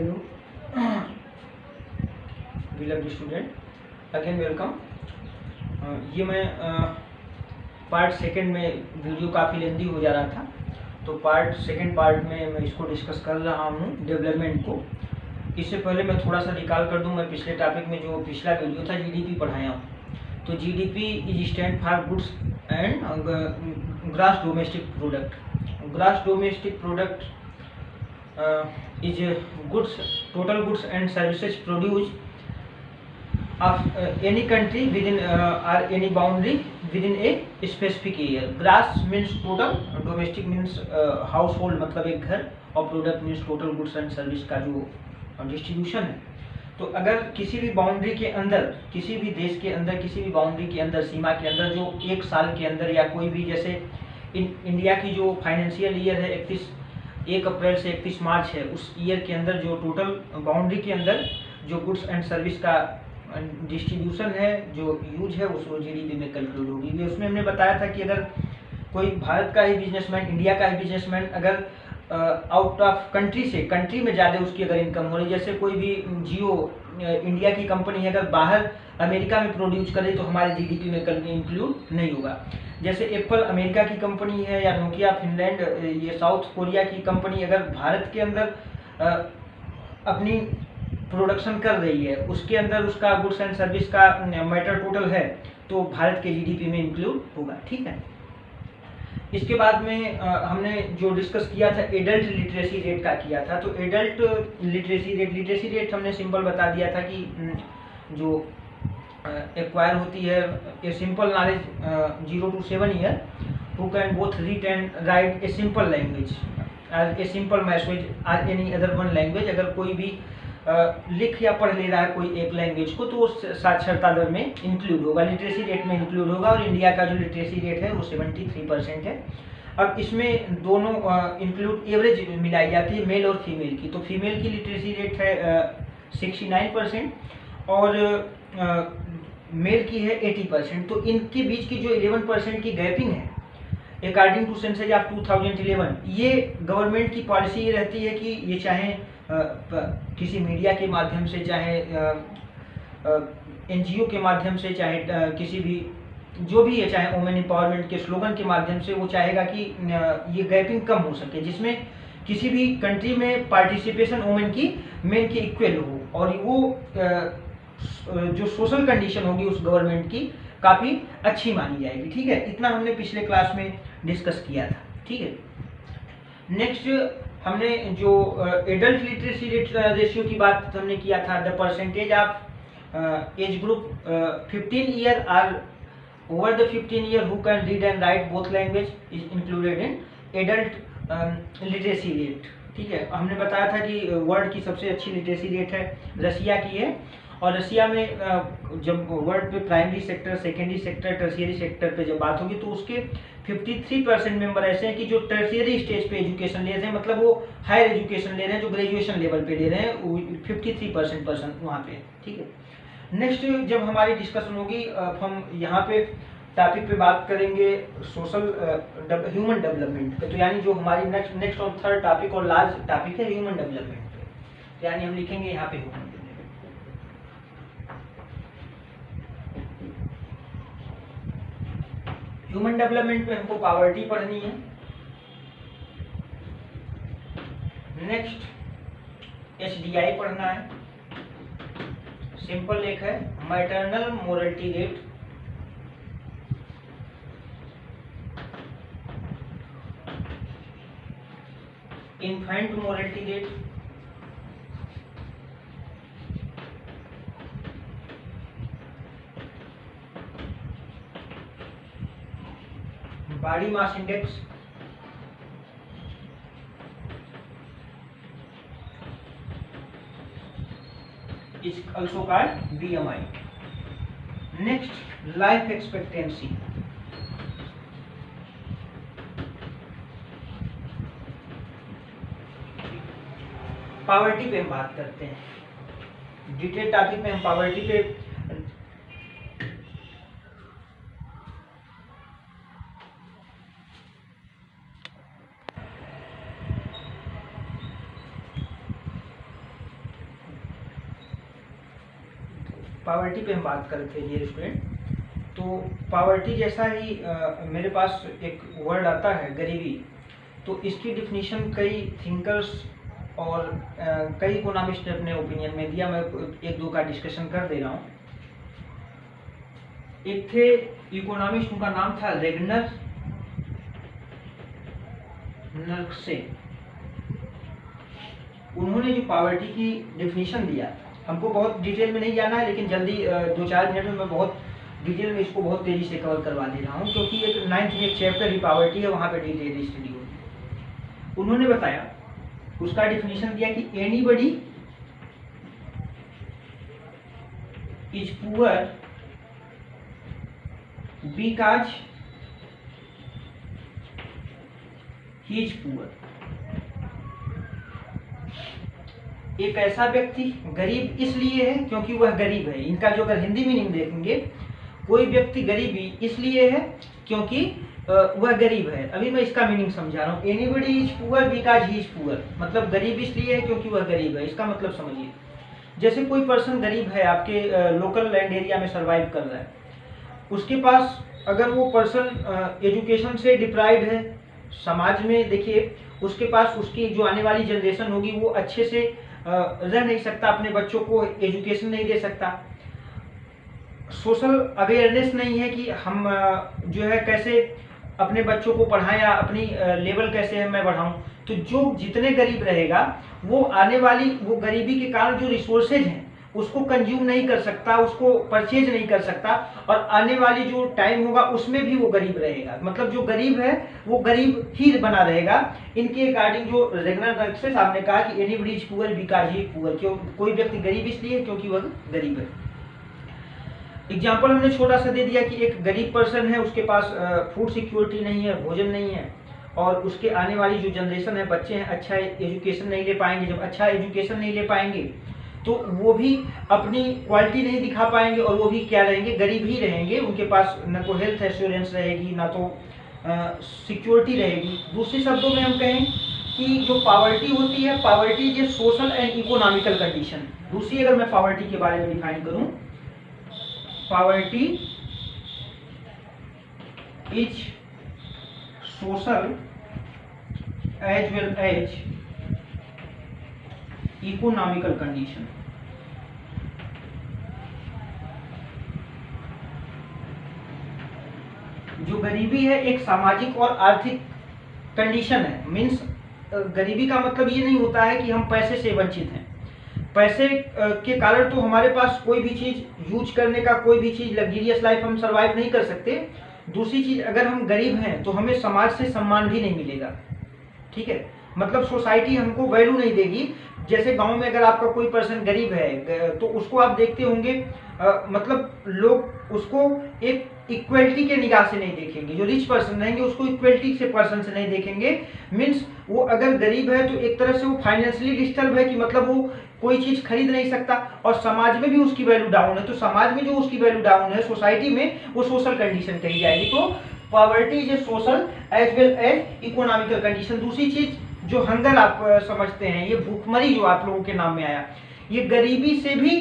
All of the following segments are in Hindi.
हेलो विलव स्टूडेंट, अगेन वेलकम। ये मैं पार्ट सेकंड में, वीडियो काफ़ी लेंदी हो जा रहा था, तो सेकंड पार्ट में मैं इसको डिस्कस कर रहा हूँ, डेवलपमेंट को। इससे पहले मैं थोड़ा सा रिकॉल कर दूँ, मैं पिछले टॉपिक में जो पिछला वीडियो था जीडीपी पढ़ाया हूँ। तो GDP is stand for goods and gross domestic product. Gross domestic product is goods, total goods and services produced of any country within or any boundary within a specific area. Gross means total, domestic means household, मतलब एक घर, और product means total goods and service का जो डिस्ट्रीब्यूशन है। तो अगर किसी भी बाउंड्री के अंदर, किसी भी देश के अंदर, किसी भी बाउंड्री के अंदर, सीमा के अंदर, जो एक साल के अंदर या कोई भी, जैसे इंडिया की जो फाइनेंशियल ईयर है 1 अप्रैल से 31 मार्च है, उस ईयर के अंदर जो टोटल बाउंड्री के अंदर जो गुड्स एंड सर्विस का डिस्ट्रीब्यूशन है, जो यूज है, उसको जीडीपी में कैलकुलेट होगी। उसमें हमने बताया था कि अगर कोई भारत का ही बिजनेसमैन, इंडिया का ही बिजनेसमैन अगर आउट ऑफ कंट्री से, कंट्री में ज़्यादा उसकी अगर इनकम हो रही, जैसे कोई भी जियो इंडिया की कंपनी है, अगर बाहर अमेरिका में प्रोड्यूस करे तो हमारे जीडीपी में इंक्लूड नहीं होगा। जैसे एप्पल अमेरिका की कंपनी है, या नोकिया फिनलैंड, ये साउथ कोरिया की कंपनी अगर भारत के अंदर अपनी प्रोडक्शन कर रही है, उसके अंदर उसका गुड्स एंड सर्विस का मैटर टोटल है, तो भारत के जीडीपी में इंक्लूड होगा। ठीक है। इसके बाद में हमने जो डिस्कस किया था एडल्ट लिटरेसी रेट का किया था। तो एडल्ट लिटरेसी रेट हमने सिंपल बता दिया था कि जो एक्वायर होती है a simple knowledge 0 to 7 year who can both read and write a simple language, a simple message or any other one language. अगर कोई भी लिख या पढ़ ले रहा है कोई एक लैंग्वेज को, तो वो साक्षरता दर में इंक्लूड होगा, लिटरेसी रेट में इंक्लूड होगा। और इंडिया का जो लिटरेसी रेट है वो 73% है। अब इसमें दोनों इंक्लूड एवरेज मिलाई जाती है, मेल और फीमेल की। तो फीमेल की लिटरेसी रेट है 69% और मेल की है 80%। तो इनके बीच की जो 11% की गैपिंग है, अकॉर्डिंग टू सेंसस ऑफ 2011, ये गवर्नमेंट की पॉलिसी ये रहती है कि ये चाहे किसी मीडिया के माध्यम से, चाहे एनजीओ के माध्यम से, चाहे किसी भी जो भी है, चाहे वुमेन एम्पावरमेंट के स्लोगन के माध्यम से, वो चाहेगा कि ये गैपिंग कम हो सके, जिसमें किसी भी कंट्री में पार्टिसिपेशन वुमेन की मेन के इक्वल हो, और वो जो सोशल कंडीशन होगी उस गवर्नमेंट की काफ़ी अच्छी मानी जाएगी। ठीक है, इतना हमने पिछले क्लास में डिस्कस किया था। ठीक है, नेक्स्ट हमने जो एडल्ट लिटरेसी रेशियो की बात हमने किया था, the percentage of age group 15 year or over the 15 year who can read and write both language is included in adult literacy rate. ठीक है, हमने बताया था कि वर्ल्ड की सबसे अच्छी लिटरेसी रेट है रसिया की है, और रसिया में जब वर्ल्ड पे primary sector, secondary sector, tertiary sector पे जब बात होगी, तो उसके 53% मेंबर ऐसे हैं कि जो टर्शियरी स्टेज पे एजुकेशन ले रहे हैं, मतलब वो हायर एजुकेशन ले रहे हैं, जो ग्रेजुएशन लेवल पे ले रहे हैं, वो 53% वहाँ पे। ठीक है, नेक्स्ट जब हमारी डिस्कशन होगी, हम यहाँ पे टॉपिक पे बात करेंगे सोशल ह्यूमन डेवलपमेंट पे। तो यानी जो हमारी नेक्स्ट और थर्ड टॉपिक और लार्ज टॉपिक है ह्यूमन डेवलपमेंट पे, यानी हम लिखेंगे यहाँ पे ह्यूमन। ह्यूमन डेवलपमेंट में हमको पॉवर्टी पढ़नी है। नेक्स्ट एचडीआई पढ़ना है। सिंपल एक है maternal morality rate, infant morality rate, body mass index, is also called BMI. Next life expectancy, poverty पे हम बात करते हैं। डिटेल टॉपिक में हम पॉवर्टी पे पावर्टी पे हम बात कर रहे थे डियर स्टूडेंट। तो पावर्टी जैसा ही मेरे पास एक वर्ड आता है गरीबी, तो इसकी डिफिनीशन कई थिंकर्स और कई इकोनॉमिस्ट ने अपने ओपिनियन में दिया। मैं एक दो का डिस्कशन कर दे रहा हूँ। एक थे इकोनॉमिस्ट, उनका नाम था रेगनर नर्कसे। उन्होंने जो पावर्टी की डिफिनीशन दिया, हमको बहुत डिटेल में नहीं जाना है, लेकिन जल्दी 2-4 मिनट में मैं बहुत डिटेल में इसको बहुत तेजी से कवर करवा दे रहा हूँ, क्योंकि एक 9th में एक चैप्टर ही पावर्टी है, वहाँ पे डिटेल स्टडी होगी। उन्होंने बताया, उसका डिफिनीशन दिया कि anybody is poor because he is poor. एक ऐसा व्यक्ति गरीब इसलिए है क्योंकि वह गरीब है। इनका जो अगर हिंदी मीनिंग देखेंगे, कोई व्यक्ति गरीबी इसलिए है क्योंकि वह गरीब है। अभी मैं इसका मीनिंग समझा रहा हूँ। Anybody is poor because he is poor, मतलब गरीब इसलिए है क्योंकि वह गरीब है। इसका मतलब समझिए, जैसे कोई पर्सन गरीब है, आपके लोकल लैंड एरिया में सर्वाइव कर रहा है, उसके पास अगर वो पर्सन एजुकेशन से डिप्राइव्ड है, समाज में देखिए उसके पास उसकी जो आने वाली जनरेशन होगी वो अच्छे से रह नहीं सकता, अपने बच्चों को एजुकेशन नहीं दे सकता, सोशल अवेयरनेस नहीं है कि हम जो है कैसे अपने बच्चों को पढ़ाएं या अपनी लेवल कैसे है मैं बढ़ाऊं। तो जो जितने गरीब रहेगा वो आने वाली वो गरीबी के कारण जो रिसोर्सेज हैं उसको कंज्यूम नहीं कर सकता, उसको परचेज नहीं कर सकता, और आने वाली जो टाइम होगा उसमें भी वो गरीब रहेगा। मतलब जो गरीब है वो गरीब ही बना रहेगा। इनके अकॉर्डिंग जो रेगनर नर्कसे साहब ने कहा कि anybody is poor because he poor, क्यों कोई व्यक्ति गरीब इसलिए क्योंकि वह गरीब है। एग्जाम्पल हमने छोटा सा दे दिया कि एक गरीब पर्सन है, उसके पास फूड सिक्योरिटी नहीं है, भोजन नहीं है, और उसके आने वाली जो जनरेशन है, बच्चे हैं, अच्छा एजुकेशन नहीं ले पाएंगे। जब अच्छा एजुकेशन नहीं ले पाएंगे तो वो भी अपनी क्वालिटी नहीं दिखा पाएंगे, और वो भी क्या रहेंगे, गरीब ही रहेंगे। उनके पास न तो हेल्थ एश्योरेंस रहेगी, ना तो सिक्योरिटी रहेगी। दूसरे शब्दों में हम कहें कि जो पावर्टी होती है, poverty is a social and economical condition. दूसरी अगर मैं पावर्टी के बारे में डिफाइन करूं, poverty is social as well as economical condition. जो गरीबी है एक सामाजिक और आर्थिक कंडीशन है। मीन्स गरीबी का मतलब ये नहीं होता है कि हम पैसे से वंचित हैं। पैसे के कारण तो हमारे पास कोई भी चीज यूज करने का, कोई भी चीज लग्जरियस लाइफ हम सरवाइव नहीं कर सकते। दूसरी चीज, अगर हम गरीब हैं तो हमें समाज से सम्मान भी नहीं मिलेगा। ठीक है, मतलब सोसाइटी हमको वैल्यू नहीं देगी। जैसे गांव में अगर आपका कोई पर्सन गरीब है तो उसको आप देखते होंगे, मतलब लोग उसको एक इक्वलिटी के निगाह से नहीं देखेंगे। जो रिच पर्सन रहेंगे उसको इक्वलिटी से पर्सन से नहीं देखेंगे। मीन्स वो अगर गरीब है तो एक तरह से वो फाइनेंशियली डिस्टर्ब है, कि मतलब वो कोई चीज खरीद नहीं सकता, और समाज में भी उसकी वैल्यू डाउन है। तो समाज में जो उसकी वैल्यू डाउन है, सोसाइटी में, वो सोशल कंडीशन कही जाएगी। तो poverty is a social as well as economical condition. दूसरी चीज जो हंगर आप समझते हैं, ये भूखमरी जो आप लोगों के नाम में आया, ये गरीबी से भी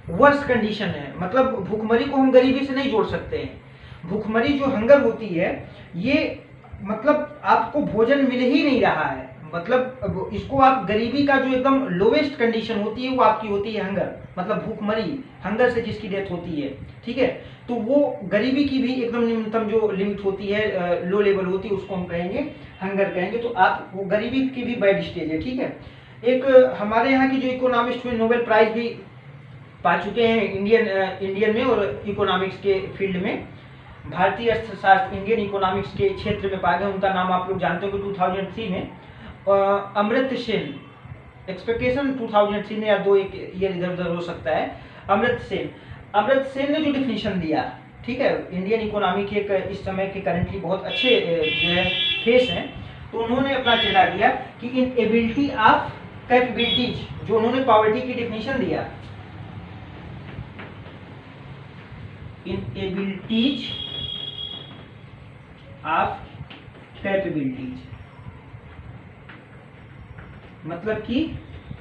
वर्स्ट कंडीशन है। मतलब भूखमरी को हम गरीबी से नहीं जोड़ सकते हैं। भूखमरी जो हंगर होती है, ये मतलब आपको भोजन मिल ही नहीं रहा है, मतलब इसको आप गरीबी का जो एकदम लोवेस्ट कंडीशन होती है वो आपकी होती है हंगर, मतलब भूखमरी, हंगर से जिसकी डेथ होती है। ठीक है, तो वो गरीबी की भी एकदम न्यूनतम जो लिमिट होती है, लो लेवल होती है, उसको हम कहेंगे हंगर कहेंगे। तो आप वो गरीबी की भी बैड स्टेज है। ठीक है, एक हमारे यहाँ की जो इकोनॉमिस्ट हुए, नोबेल प्राइज भी पा चुके हैं इंडियन में और इकोनॉमिक्स के फील्ड में, भारतीय अर्थशास्त्र इंडियन इकोनॉमिक्स के क्षेत्र में पा गए। उनका नाम आप लोग जानते हो कि 2003 में अमर्त्य सेन, एक्सपेक्टेशन 2003 में या 2 एक ईयर इधर उधर हो सकता है। अमर्त्य सेन ने जो डिफिनीशन दिया, ठीक है, इंडियन इकोनॉमी के इस समय के करंटली बहुत अच्छे जो है फेस हैं, तो उन्होंने अपना चेहरा दिया कि इन एबिलिटी ऑफ कैपेबिलिटीज, जो उन्होंने पॉवर्टी की डिफिनीशन दिया, इन एबिलिटीज ऑफ कैपेबिलिटीज, मतलब कि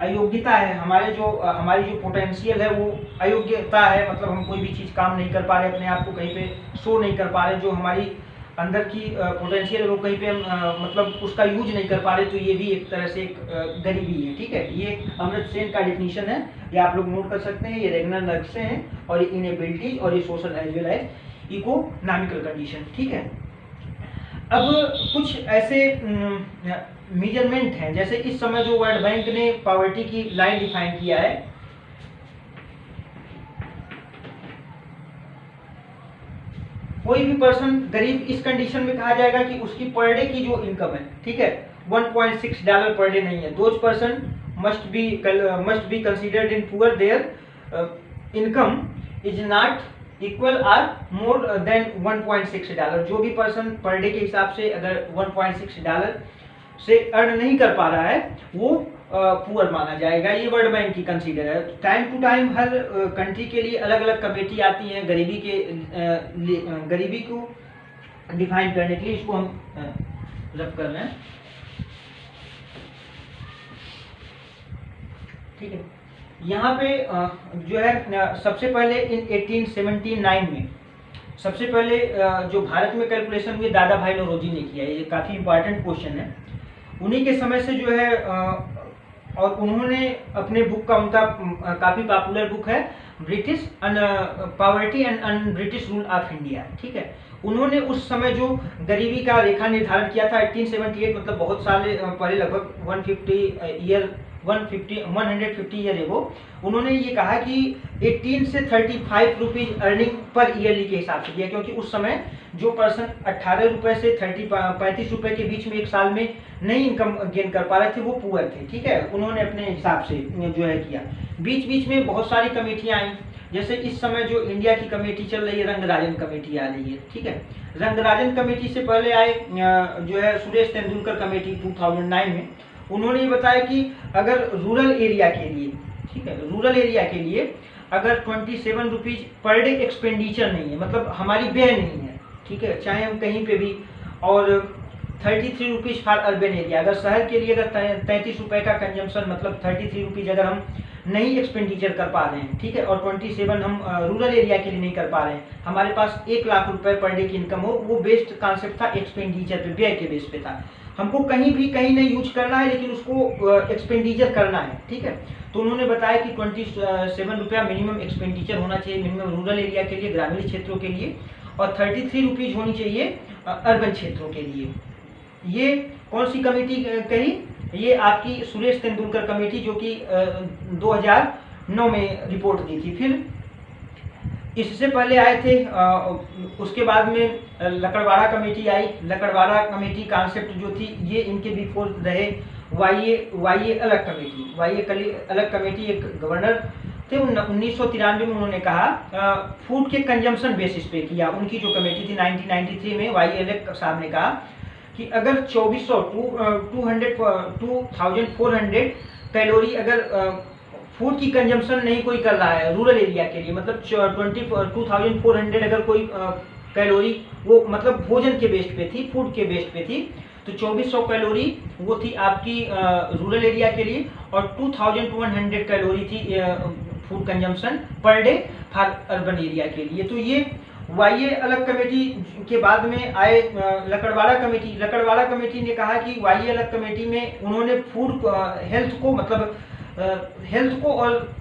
अयोग्यता है, हमारी जो पोटेंशियल है वो अयोग्यता है, मतलब हम कोई भी चीज़ काम नहीं कर पा रहे, अपने आप को कहीं पे शो नहीं कर पा रहे, जो हमारी अंदर की पोटेंशियल है वो कहीं पे हम मतलब उसका यूज नहीं कर पा रहे, तो ये भी एक तरह से एक गरीबी है। ठीक है, ये अमर्त्य सेन का डिफिनीशन है, ये आप लोग नोट कर सकते हैं। ये रेगनर नर्से हैं और ये इनएबिलिटीज और ये social as well as economical condition. ठीक है, अब कुछ ऐसे मेजरमेंट हैं, जैसे इस समय जो वर्ल्ड बैंक ने पॉवर्टी की लाइन डिफाइन किया है, कोई भी पर्सन गरीब इस कंडीशन में कहा जाएगा कि उसकी पर डे की जो इनकम है, ठीक है, $1.6 पर डे नहीं है। Those person must be considered in poor, their income is not equal or more than $1.6। जो भी पर्सन पर डे के हिसाब से अगर $1.6 से अर्न नहीं कर पा रहा है वो पुअर माना जाएगा। ये वर्ल्ड बैंक की कंसीडर है। टाइम टू टाइम हर कंट्री के लिए अलग अलग कमेटी आती है गरीबी को डिफाइन करने के लिए। इसको हम रब कर रहे हैं, ठीक है। यहाँ पे जो है सबसे पहले इन 1879 में सबसे पहले जो भारत में कैलकुलेशन हुई दादा भाई नौरोजी ने किया है। ये काफ़ी इंपॉर्टेंट क्वेश्चन है। उन्हीं के समय से जो है और उन्होंने अपने बुक का उनका काफ़ी पॉपुलर बुक है British poverty and British rule of India. ठीक है, उन्होंने उस समय जो गरीबी का रेखा निर्धारण किया था 1878, मतलब बहुत साल पहले, लगभग 150 ईयर एगो, उन्होंने ये कहा कि 18 से 35 रुपीज अर्निंग पर ईयरली के हिसाब से दिया, क्योंकि उस समय जो पर्सन 18 रुपए से 35 रुपए के बीच में एक साल में नई इनकम गेन कर पा रहे थे वो पुअर थे। ठीक है, उन्होंने अपने हिसाब से जो है किया। बीच बीच में बहुत सारी कमेटियां आई, जैसे इस समय जो इंडिया की कमेटी चल रही है रंगराजन कमेटी आ रही है। ठीक है, रंगराजन कमेटी से पहले आए जो है सुरेश तेंदुलकर कमेटी 2009 में। उन्होंने ये बताया कि अगर रूरल एरिया के लिए, ठीक है, रूरल एरिया के लिए अगर 27 रुपीज पर डे एक्सपेंडिचर नहीं है, मतलब हमारी व्यय नहीं है, ठीक है, चाहे हम कहीं पे भी, और 33 रुपीज फॉर अर्बन एरिया, अगर शहर के लिए अगर 33 रुपए का कंजम्पशन, मतलब 33 रुपीज अगर हम नहीं एक्सपेंडिचर कर पा रहे हैं, ठीक है, और 27 हम रूरल एरिया के लिए नहीं कर पा रहे हैं, हमारे पास 1 लाख रुपए पर डे की इनकम हो, वो बेस्ड कॉन्सेप्ट था एक्सपेंडिचर पे, व्यय के बेस पे था। हमको कहीं नहीं यूज करना है, लेकिन उसको एक्सपेंडिचर करना है। ठीक है, तो उन्होंने बताया कि 27 रुपया मिनिमम एक्सपेंडिचर होना चाहिए मिनिमम रूरल एरिया के लिए, ग्रामीण क्षेत्रों के लिए, और 33 रुपीज होनी चाहिए अर्बन क्षेत्रों के लिए। ये कौन सी कमेटी कही? ये आपकी सुरेश तेंदुलकर कमेटी, जो कि 2009 में रिपोर्ट दी थी। फिर इससे पहले आए थे उसके बाद में लकड़वाड़ा कमेटी आई। लकड़वाड़ा कमेटी कॉन्सेप्ट जो थी ये इनके बिफोर रहे वाईए अलग कमेटी। वाईए अलग कमेटी एक गवर्नर थे, 1993 में उन्होंने कहा फूड के कंजम्पशन बेसिस पे किया। उनकी जो कमेटी थी 1993 में वाईए अलग साहब ने कहा कि अगर 2400 कैलोरी अगर फूड की कंजम्पशन नहीं कोई कर रहा है रूरल एरिया के लिए, मतलब 2400 अगर कोई कैलोरी वो मतलब भोजन के बेस्ड पे थी, फूड के बेस्ड पे थी, तो 2400 कैलोरी वो थी आपकी रूरल एरिया के लिए, और 2100 कैलोरी थी food consumption per day for urban area के लिए। तो ये वाईए अलग कमेटी के बाद में आए लकड़वाड़ा कमेटी। लकड़वाड़ा कमेटी ने कहा कि वाईए अलग कमेटी में उन्होंने फूड हेल्थ को, मतलब हेल्थ को और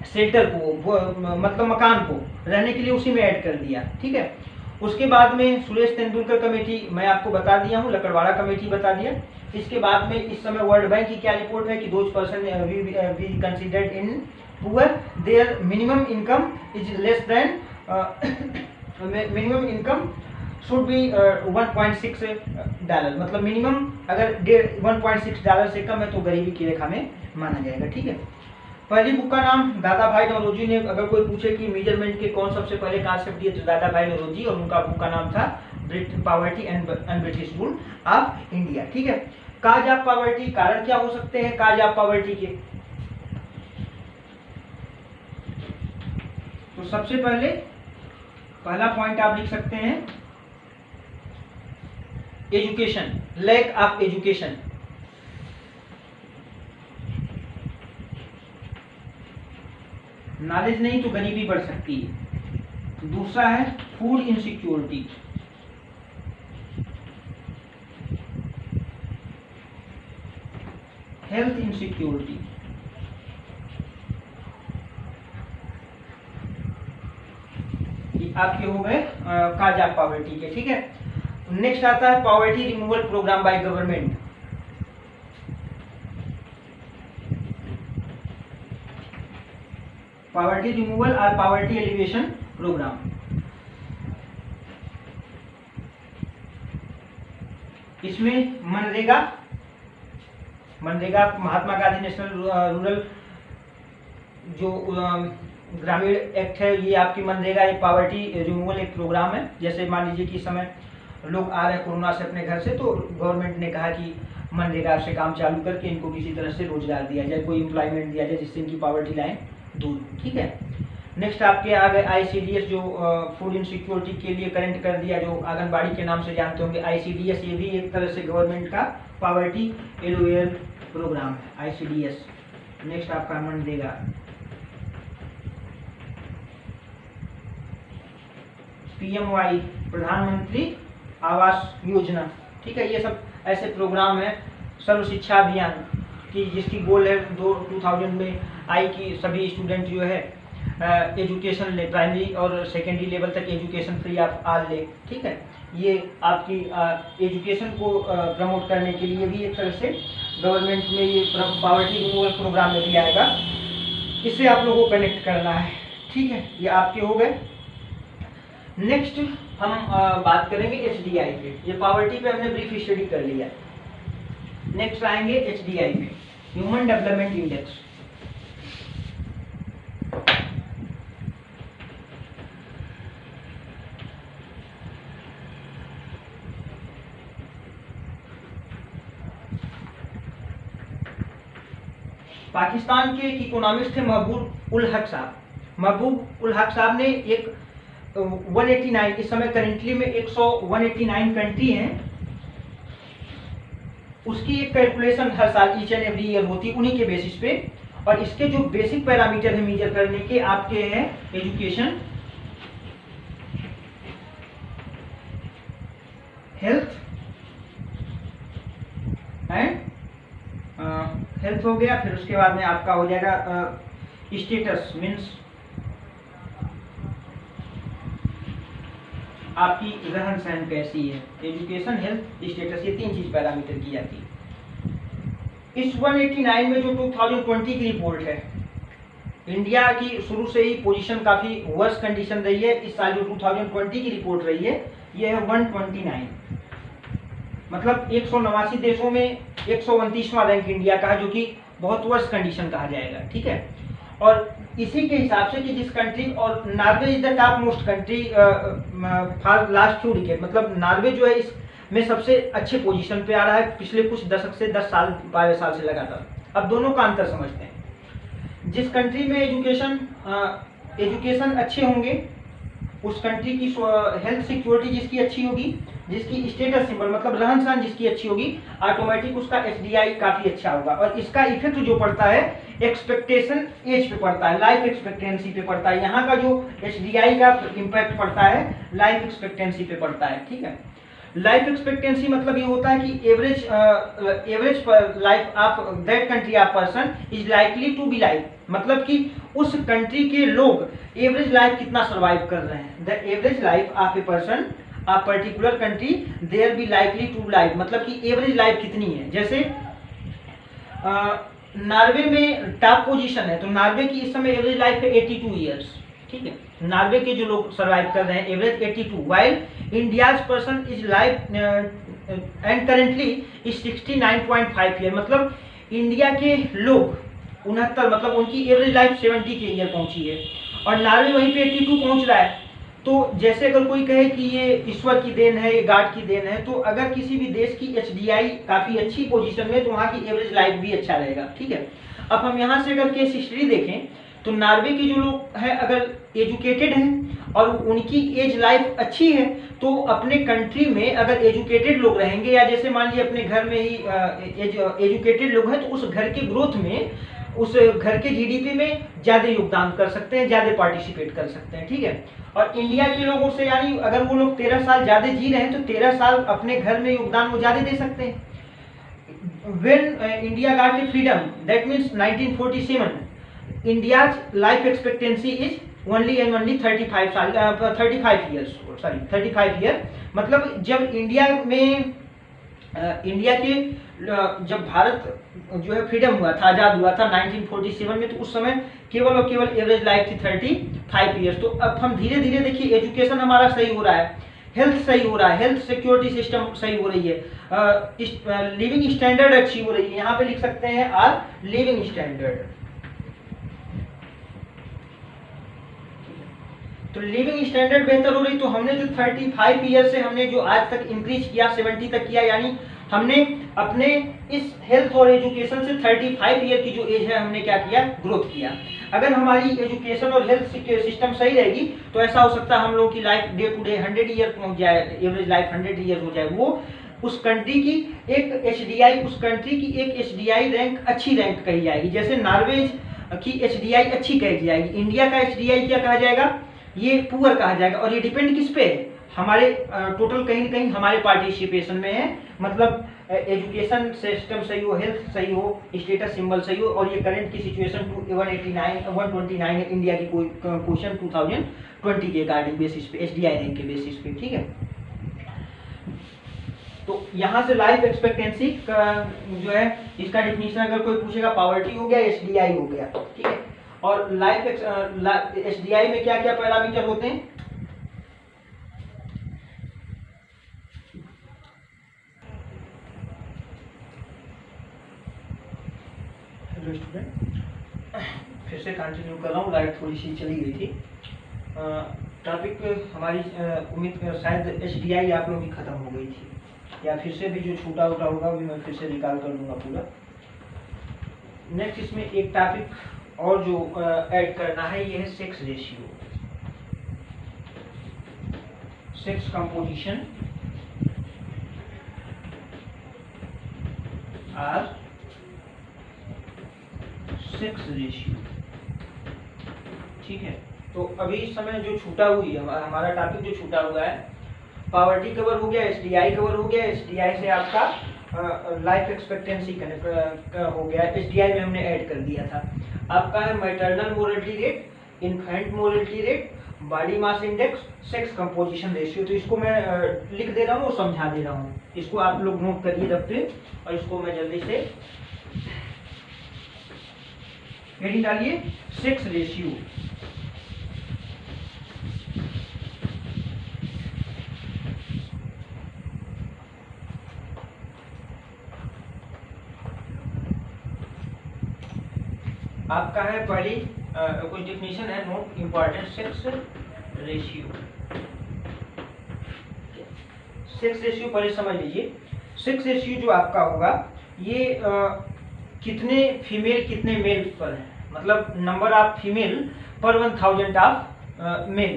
शेल्टर को, मतलब मकान को रहने के लिए उसी में ऐड कर दिया। ठीक है, उसके बाद में सुरेश तेंदुलकर कमेटी मैं आपको बता दिया हूँ, लकड़वाड़ा कमेटी बता दिया। इसके बाद में इस समय वर्ल्ड बैंक की क्या रिपोर्ट है कि those person we considered in poor, their minimum income is less than minimum income should be $1.6, मतलब मिनिमम अगर $1.6 से कम है तो गरीबी की रेखा में माना जाएगा। ठीक है, पहली बुक का नाम दादा भाई नौरोजी ने, अगर कोई पूछे कि मेजरमेंट के कौन सबसे पहले कॉन्सेप्ट दिए तो दादा भाई नौरोजी, और उनका बुक का नाम था poverty and British rule of India. ठीक है, काज ऑफ पॉवर्टी, कारण क्या हो सकते हैं काज ऑफ पॉवर्टी के? तो सबसे पहला पॉइंट आप लिख सकते हैं education, lack of education. Knowledge नहीं तो गरीबी बढ़ सकती है। दूसरा है फूड इनसिक्योरिटी, हेल्थ इनसिक्योरिटी, आपके हो गए काज ऑफ पॉवर्टी के, ठीक है। नेक्स्ट आता है poverty removal programme by government. Poverty removal और पॉवर्टी एलिवेशन प्रोग्राम, इसमें मनरेगा महात्मा गांधी नेशनल रूरल जो ग्रामीण एक्ट है, ये आपकी मनरेगा एक पॉवर्टी रिमूवल एक प्रोग्राम है। जैसे मान लीजिए कि इस समय लोग आ रहे हैं कोरोना से अपने घर से, तो गवर्नमेंट ने कहा कि मनरेगा से काम चालू करके इनको किसी तरह से रोजगार दिया जाए, कोई एम्प्लॉयमेंट दिया जाए जिससे इनकी पॉवर्टी लाइन दूर, ठीक है। नेक्स्ट आपके आ गए ICDS जो फूड इनसिक्योरिटी के लिए करेंट कर दिया, जो आंगनबाड़ी के नाम से जानते होंगे ICDS, ये भी एक तरह से गवर्नमेंट का पॉवर्टी एलिवेशन प्रोग्राम है ICDS। नेक्स्ट आपका मनरेगा, PMY प्रधानमंत्री आवास योजना, ठीक है। ये सब ऐसे प्रोग्राम है। सर्व शिक्षा अभियान की जिसकी गोल है 2000 में आई कि सभी स्टूडेंट जो है एजुकेशन ले, प्राइमरी और सेकेंडरी लेवल तक एजुकेशन फ्री ऑफ ऑल ले, ठीक है। ये आपकी एजुकेशन को प्रमोट करने के लिए भी एक तरह से गवर्नमेंट में ये पॉवर्टी रिमूवल प्रोग्राम में भी आएगा। इससे आप लोगों को कनेक्ट करना है, ठीक है। ये आपके हो गए। नेक्स्ट हम बात करेंगे HDI पे। ये पॉवर्टी पे हमने ब्रीफ स्टडी कर लिया। नेक्स्ट आएंगे HDI पे, ह्यूमन डेवलपमेंट इंडेक्स। पाकिस्तान के एक इकोनॉमिस्ट थे महबूब उल हक साहब। महबूब उल हक साहब ने एक 189, इस समय करेंटली में 189 कंट्री हैं, उसकी एक कैलकुलेशन हर साल ईच एंड एवरी ईयर होती है उन्हीं के बेसिस पे। और इसके जो बेसिक पैरामीटर है मेजर करने के आपके हैं एजुकेशन, हेल्थ एंड हेल्थ हो गया। फिर उसके बाद में आपका हो जाएगा स्टेटस, मीन्स आपकी रहन सहन कैसी है। एजुकेशन, हेल्थ, स्टेटस, ये 3 चीज पैरामीटर की जाती है। इस 189 में जो 2020 की रिपोर्ट है, इंडिया की शुरू से ही पोजीशन काफी वर्स कंडीशन रही है। इस साल जो 2020 की रिपोर्ट रही है ये है 129, मतलब 189 देशों में 129वां रैंक इंडिया का है, जो कि बहुत वर्स कंडीशन कहा जाएगा, ठीक है। और इसी के हिसाब से कि जिस कंट्री, और Norway is the top most country for last few decade, मतलब नॉर्वे जो है इसमें सबसे अच्छे पोजीशन पे आ रहा है पिछले कुछ दशक से, 10 साल 12 साल से लगातार। अब दोनों का अंतर समझते हैं। जिस कंट्री में एजुकेशन अच्छे होंगे उस कंट्री की हेल्थ सिक्योरिटी जिसकी अच्छी होगी, जिसकी स्टेटस सिंबल मतलब रहन सहन जिसकी अच्छी होगी, ऑटोमेटिक उसका HDI काफी अच्छा होगा। और इसका इफेक्ट जो पड़ता है एक्सपेक्टेशन एज पे पड़ता है, लाइफ एक्सपेक्टेंसी पे पड़ता है। यहाँ का जो HDI का इम्पैक्ट पड़ता है लाइफ एक्सपेक्टेंसी पे पड़ता है, ठीक है। लाइफ एक्सपेक्टेंसी मतलब ये होता है कि average life of that country of person is likely to be life, मतलब कि उस कंट्री के लोग एवरेज लाइफ कितना सर्वाइव कर रहे हैं। The average life of a person of particular country there be likely to life, मतलब कि एवरेज लाइफ कितनी है। जैसे नॉर्वे में टॉप पोजीशन है, तो नॉर्वे की इस समय एवरेज लाइफ है 82 ईयर्स, ठीक है। नॉर्वे के जो लोग सर्वाइव कर रहे हैं average 82, while India's person is life and currently is 69.5 year, मतलब इंडिया के लोग 69, मतलब उनकी एवरेज लाइफ 70 के ईयर पहुंची है और नॉर्वे वहीं पे 82 पहुंच रहा है। तो जैसे अगर कोई कहे कि ये ईश्वर की देन है, ये गॉड की देन है, तो अगर किसी भी देश की HDI काफी अच्छी पोजीशन में, तो वहाँ की एवरेज लाइफ भी अच्छा रहेगा, ठीक है। अब हम यहाँ से अगर केस हिस्ट्री देखें तो नॉर्वे के जो लोग हैं अगर एजुकेटेड हैं और उनकी एज लाइफ अच्छी है, तो अपने कंट्री में अगर एजुकेटेड लोग रहेंगे, या जैसे मान लीजिए अपने घर में ही एजुकेटेड लोग हैं, तो उस घर के ग्रोथ में उस घर के जीडीपी में ज्यादा योगदान कर सकते हैं, ज्यादा पार्टिसिपेट कर सकते हैं, ठीक है। और इंडिया के लोगों से यानी अगर वो लोग 13 साल ज्यादा जी रहे हैं तो 13 साल अपने घर में योगदान वो ज्यादा दे सकते हैं। When India got the freedom, that means 1947, India's life expectancy is only and only 35 साल 35 years, सॉरी 35 ईयर। मतलब जब इंडिया में इंडिया के जब भारत जो है फ्रीडम हुआ था, आजाद हुआ था 1947 में, तो उस समय केवल और केवल एवरेज लाइफ थी 35 ईयर्स। तो अब हम धीरे धीरे देखिए एजुकेशन हमारा सही हो रहा है, हेल्थ सही हो रहा है, हेल्थ सिक्योरिटी सिस्टम सही हो रही है, लिविंग स्टैंडर्ड अच्छी हो रही है। यहाँ पे लिख सकते हैं आर लिविंग स्टैंडर्ड। तो लिविंग स्टैंडर्ड बेहतर हो रही, तो हमने जो 35 ईयर से हमने जो आज तक इंक्रीज किया 70 तक किया, यानी हमने अपने इस हेल्थ और एजुकेशन से 35 ईयर की जो एज है हमने क्या किया, ग्रोथ किया। अगर हमारी एजुकेशन और हेल्थ सिस्टम सही रहेगी तो ऐसा हो सकता है हम लोग की life day to day 100 year पहुंच जाए, एवरेज लाइफ 100 ईयर हो जाए। वो उस कंट्री की एक एचडीआई, उस कंट्री की एक एचडीआई रैंक अच्छी रैंक कही जाएगी। जैसे नॉर्वे की एचडीआई अच्छी कही जाएगी, इंडिया का एचडीआई क्या कहा जाएगा, ये पुअर कहा जाएगा। और ये डिपेंड किस पे है, हमारे टोटल कहीं ना कहीं हमारे पार्टिसिपेशन में है। मतलब एजुकेशन सिस्टम सही हो, हेल्थ सही हो, स्टेटस सिंबल सही हो, और ये करंट की सिचुएशन 129 है इंडिया की क्वेश्चन 2020 के अकॉर्डिंग बेसिस पे, एचडीआई रैंक के बेसिस पे, ठीक है। तो यहाँ से लाइफ एक्सपेक्टेंसी का जो है इसका डिफिनीशन अगर कोई पूछेगा, पॉवर्टी हो गया, एचडीआई हो गया, ठीक है। और लाइफ एचडीआई में क्या क्या पैरामीटर होते हैं, स्टूडेंट फिर से कंटिन्यू कर रहा हूँ, लाइट थोड़ी सी चली गई थी। टॉपिक हमारी उम्मीद शायद एचडीआई आप लोगों की खत्म हो गई थी, या फिर से भी जो छूटा उटा होगा भी मैं फिर से निकाल कर दूंगा पूरा। नेक्स्ट इसमें एक टॉपिक और जो ऐड करना है ये है सेक्स रेशियो, सेक्स कंपोजिशन और सेक्स रेशियो, ठीक है। तो अभी इस समय जो छूटा हुई है हमारा टॉपिक जो छूटा हुआ है, पॉवर्टी कवर हो गया, एचडीआई कवर हो गया, एचडीआई से आपका लाइफ एक्सपेक्टेंसी हो गया, एचडीआई में हमने ऐड कर दिया था। आपका है maternal mortality rate, infant mortality rate, body mass index, sex composition ratio. तो इसको मैं लिख दे रहा हूँ और समझा दे रहा हूँ, इसको आप लोग नोट करिए दफ्तर, और इसको मैं जल्दी से हेडिंग डालिए, सेक्स रेशियो। आपका है पहली कुछ डिफिनीशन है, note important, sex ratio. Sex ratio पहले समझ लीजिए। सेक्स रेशियो जो आपका होगा ये कितने फीमेल कितने मेल पर है, मतलब number of female per 1000 of male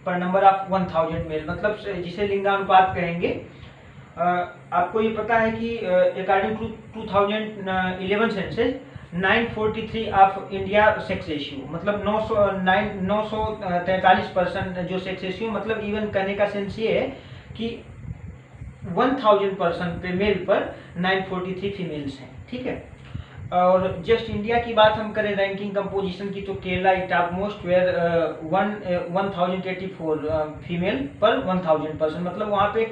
per number of 1000 male, मतलब जिसे लिंगानुपात कहेंगे। आपको ये पता है कि according to 2011 census 943 of India sex ratio, मतलब 943% जो सेक्स रेशियो, मतलब इवन कहने का सेंस ये है कि 1000% पे मेल पर 943 फीमेल्स हैं, ठीक है। और जस्ट इंडिया की बात हम करें रैंकिंग कंपोजिशन की, तो Kerala is top most where 1084 female per 1000%, मतलब वहाँ पे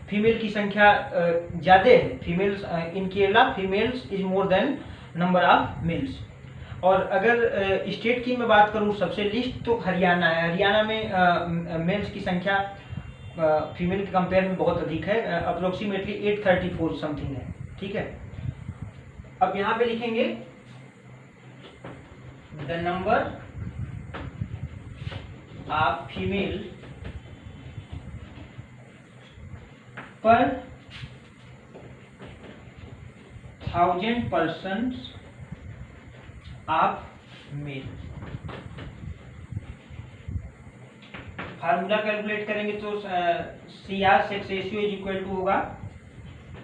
फीमेल की संख्या ज़्यादा है। Females in Kerala females is more than number of mails. और अगर स्टेट की मैं बात करूँ सबसे लिस्ट, तो हरियाणा है। हरियाणा में मेल्स की संख्या फीमेल के कंपेयर में बहुत अधिक है, अप्रोक्सीमेटली 834 समथिंग है, ठीक है। अब यहाँ पे लिखेंगे the number of female per 1000% of mail. Formula calculate करेंगे तो CR sex ratio is equal to होगा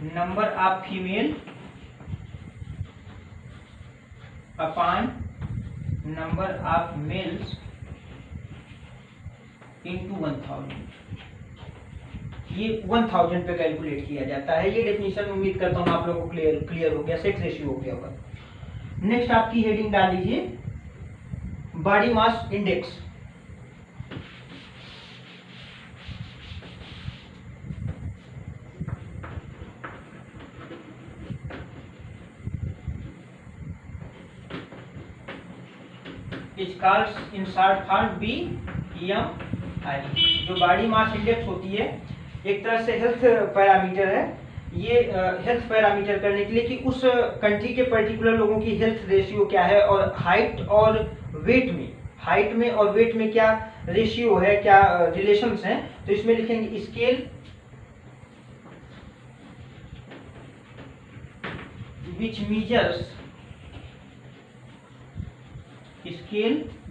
number of female upon number of males into 1000। ये 1000 पे कैलकुलेट किया जाता है। ये डेफिनेशन उम्मीद करता हूँ आप लोगों को क्लियर हो गया, सेक्स रेशियो हो गया होगा। नेक्स्ट आपकी हेडिंग डाल लीजिए body mass index. Is called in short form BMI। जो बॉडी मास इंडेक्स होती है एक तरह से हेल्थ पैरामीटर है। ये हेल्थ पैरामीटर करने के लिए कि उस कंट्री के पर्टिकुलर लोगों की हेल्थ रेशियो क्या है और हाइट और वेट में क्या रेशियो है, क्या रिलेशंस हैं। तो इसमें लिखेंगे scale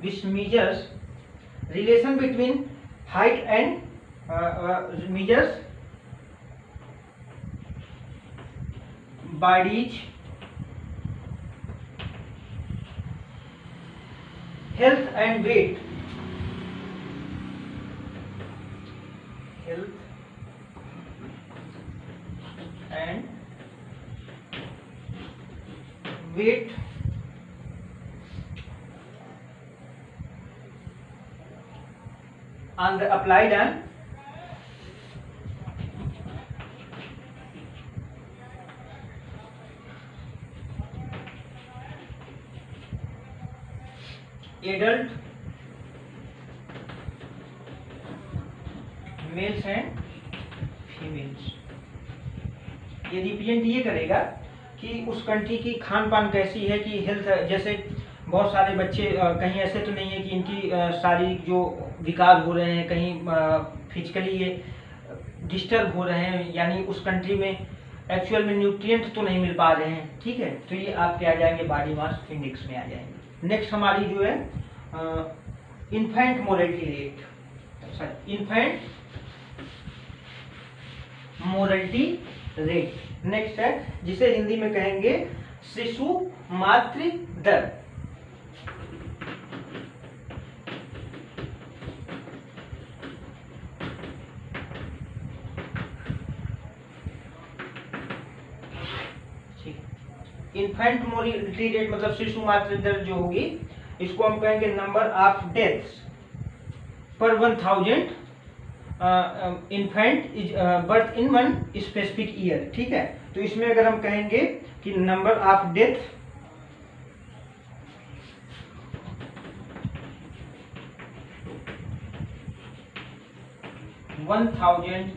which measures relation between height and measures body's health and weight, on the applied and adult mails and females. ये रिप्रेजेंट ये करेगा कि उस कंट्री की खान पान कैसी है, कि हेल्थ, जैसे बहुत सारे बच्चे कहीं ऐसे तो नहीं है कि इनकी शारीरिक जो विकार हो रहे हैं, कहीं फिजिकली ये डिस्टर्ब हो रहे हैं, यानी उस कंट्री में एक्चुअल में न्यूट्रिएंट तो नहीं मिल पा रहे हैं। ठीक है, तो ये आपके आ जाएंगे बॉडी मास इंडेक्स में आ जाएंगे। नेक्स्ट हमारी जो है infant mortality rate, infant mortality rate next है, जिसे हिंदी में कहेंगे शिशु मातृ दर। इन्फेंट मोर्टेलिटी रेट मतलब शिशु मातृ दर जो होगी, इसको हम कहेंगे नंबर ऑफ डेथ्स पर 1000 infant is birth in one specific year. ठीक है, तो इसमें अगर हम कहेंगे कि number of death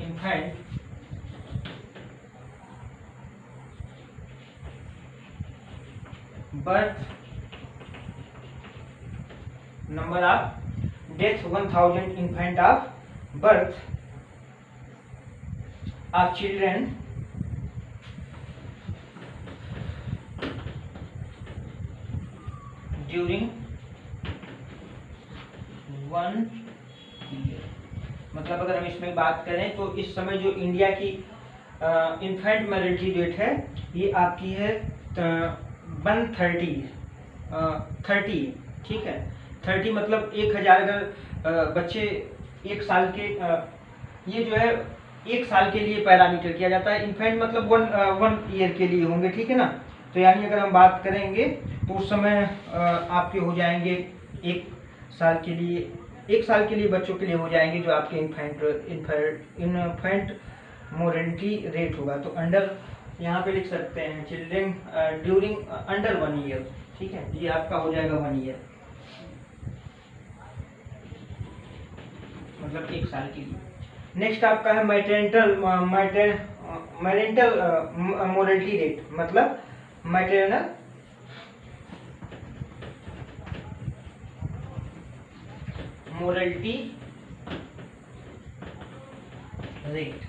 infant birth, number of deaths 1000 infant of birth of children during 1 year। मतलब अगर हम इसमें बात करें तो इस समय जो इंडिया की इन्फेंट मोर्टेलिटी रेट है ये आपकी है 130। ठीक है, 30 मतलब 1000 अगर बच्चे एक साल के, ये जो है एक साल के लिए पैरामीटर किया जाता है। इन्फेंट मतलब 1 ईयर के लिए होंगे। ठीक है ना, तो यानी अगर हम बात करेंगे तो उस समय आपके हो जाएंगे एक साल के लिए बच्चों के लिए हो जाएंगे जो आपके इन्फेंट मोर्टेलिटी रेट होगा। तो अंडर यहाँ पे लिख सकते हैं चिल्ड्रन ड्यूरिंग अंडर 1 ईयर। ठीक है, ये आपका हो जाएगा 1 ईयर मतलब एक साल के लिए। नेक्स्ट आपका है मैटरनल मोर्टेलिटी रेट मतलब मैटरनल मोर्टेलिटी रेट।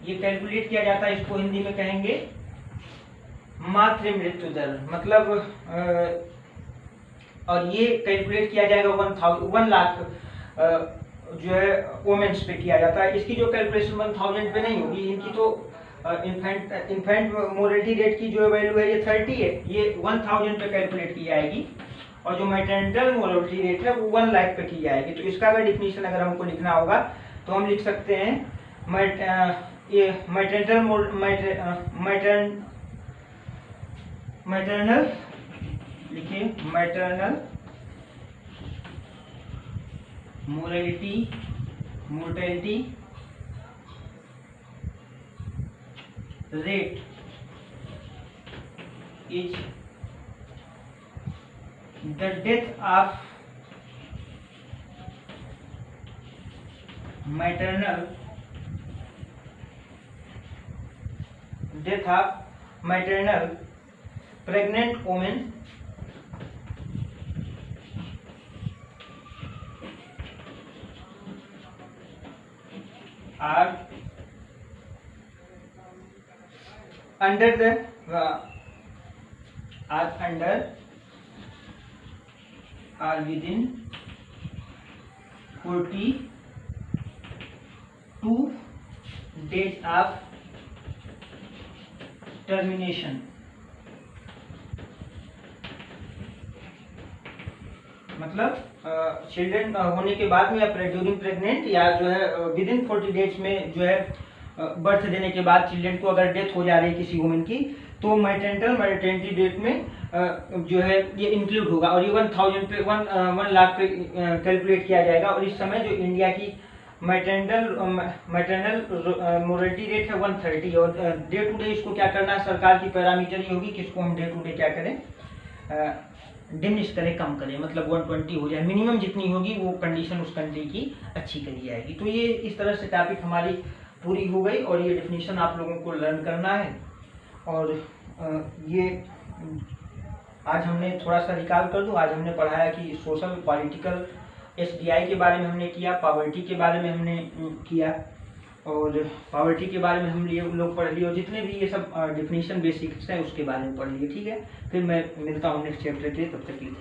ये कैलकुलेट किया जाता है, इसको हिंदी में कहेंगे मातृ मृत्यु दर। मतलब और ये कैलकुलेट किया जाएगा 1 लाख जो है वोमेन्स पे किया जाता है। इसकी जो कैलकुलेशन 1000 पे नहीं होगी, इनकी तो इन्फेंट मोर्टेलिटी रेट की जो वैल्यू है ये 30 है, ये 1000 पे कैलकुलेट की जाएगी, और जो मैटरनल मोर्टेलिटी रेट है वो 1 लाख पे की जाएगी। तो इसका अगर डिफिनीशन अगर हमको लिखना होगा तो हम लिख सकते हैं मैटरनल लिखिए, maternal mortality rate is the death of maternal pregnant women are are within 42 days of termination। मतलब चिल्ड्रन होने के बाद में या ड्यूरिंग प्रेग्नेंट या जो है विद इन 40 डेज में जो है बर्थ देने के बाद चिल्ड्रन को अगर डेथ हो जा रही है किसी वुमेन की, तो मैटरनल मॉर्टेलिटी रेट में जो है ये इंक्लूड होगा, और ये 1000 पे 1 लाख पे कैलकुलेट किया जाएगा। और इस समय जो इंडिया की मैटरनल मोर्टेलिटी रेट है 130, और डे टू डे इसको क्या करना है, सरकार की पैरामीटर ये होगी कि इसको हम डे टू डे क्या करें, डिमिनिश करें, कम करें, मतलब 120 हो जाए, मिनिमम जितनी होगी वो कंडीशन उस कंट्री की अच्छी करी जाएगी। तो ये इस तरह से टॉपिक हमारी पूरी हो गई, और ये डेफिनेशन आप लोगों को लर्न करना है। और ये आज हमने थोड़ा सा रिकॉल कर दूं, आज हमने पढ़ाया कि सोशल पॉलिटिकल SDI के बारे में हमने किया, पॉवर्टी के बारे में हमने किया, और पॉवर्टी के बारे में हम लोग पढ़ लिए, और जितने भी ये सब डेफिनेशन बेसिक्स हैं उसके बारे में पढ़ लिए। ठीक है, फिर मैं मिलता हूँ नेक्स्ट चैप्टर के, तब तक के लिए।